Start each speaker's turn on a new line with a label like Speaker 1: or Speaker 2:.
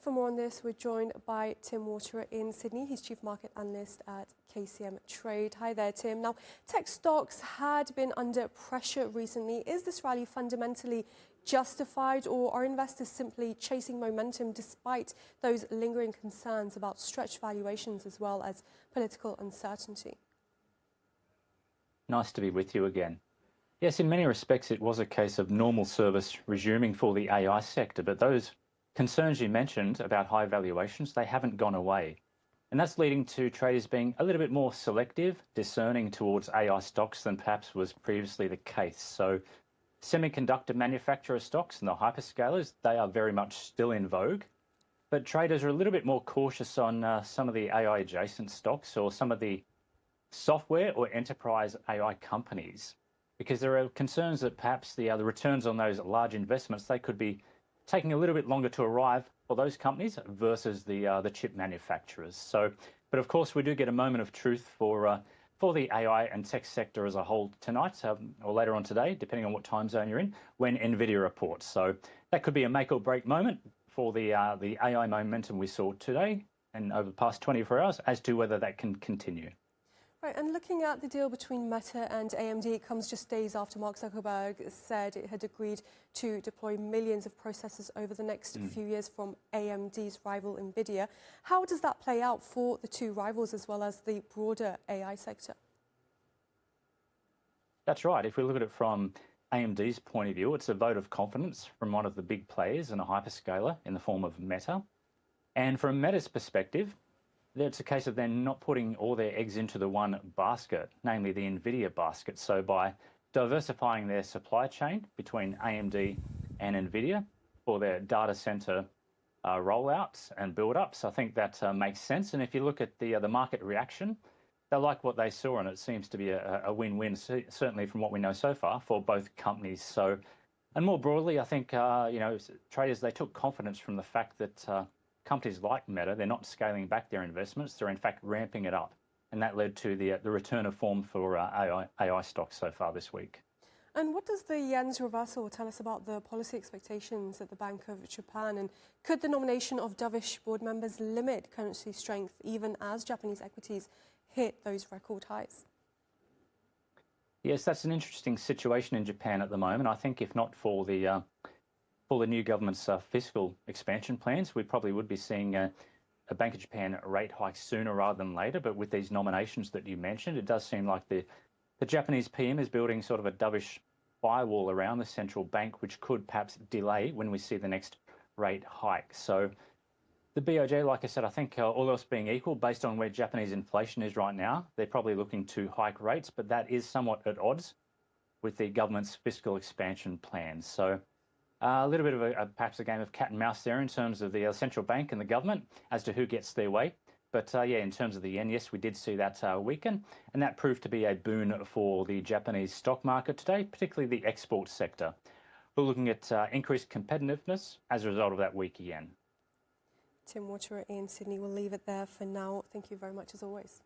Speaker 1: For more on this, we're joined by Tim Waterer in Sydney. He's Chief Market Analyst at KCM Trade. Hi there, Tim. Now, tech stocks had been under pressure recently. Is this rally fundamentally justified, or are investors simply chasing momentum despite those lingering concerns about stretched valuations as well as political uncertainty?
Speaker 2: Nice to be with you again. Yes, in many respects, it was a case of normal service resuming for the AI sector, but those concerns you mentioned about high valuations, they haven't gone away. And that's leading to traders being a little bit more selective, discerning towards AI stocks than perhaps was previously the case. So semiconductor manufacturer stocks and the hyperscalers, they are very much still in vogue. But traders are a little bit more cautious on some of the AI adjacent stocks or some of the software or enterprise AI companies, because there are concerns that perhaps the returns on those large investments, they could be taking a little bit longer to arrive for those companies versus the chip manufacturers. So, but of course, we do get a moment of truth for the AI and tech sector as a whole tonight or later on today, depending on what time zone you're in, when NVIDIA reports. So that could be a make or break moment for the AI momentum we saw today and over the past 24 hours as to whether that can continue.
Speaker 1: Right, and looking at the deal between Meta and AMD, it comes just days after Mark Zuckerberg said it had agreed to deploy millions of processors over the next few years from AMD's rival NVIDIA. How does that play out for the two rivals as well as the broader AI sector?
Speaker 2: That's right. If we look at it from AMD's point of view, it's a vote of confidence from one of the big players and a hyperscaler in the form of Meta. And from Meta's perspective, it's a case of them not putting all their eggs into the one basket, namely the NVIDIA basket. So by diversifying their supply chain between AMD and NVIDIA for their data center rollouts and build-ups, I think that makes sense. And if you look at the market reaction, they like what they saw, and it seems to be a win-win, certainly from what we know so far, for both companies. So, and more broadly, I think, traders, they took confidence from the fact that companies like Meta, they're not scaling back their investments, they're in fact ramping it up. And that led to the return of form for AI stocks so far this week.
Speaker 1: And what does the yen's reversal tell us about the policy expectations at the Bank of Japan? And could the nomination of dovish board members limit currency strength even as Japanese equities hit those record highs?
Speaker 2: Yes, that's an interesting situation in Japan at the moment. I think if not for the new government's fiscal expansion plans, we probably would be seeing a Bank of Japan rate hike sooner rather than later. But with these nominations that you mentioned, it does seem like the Japanese PM is building sort of a dovish firewall around the central bank, which could perhaps delay when we see the next rate hike. So the BOJ, like I said, I think all else being equal, based on where Japanese inflation is right now, they're probably looking to hike rates, but that is somewhat at odds with the government's fiscal expansion plans. So a little bit of perhaps a game of cat and mouse there in terms of the central bank and the government as to who gets their way. But yeah, in terms of the yen, yes, we did see that weaken, and that proved to be a boon for the Japanese stock market today, particularly the export sector. We're looking at increased competitiveness as a result of that weak yen.
Speaker 1: Tim Waterer in Sydney. We'll leave it there for now. Thank you very much as always.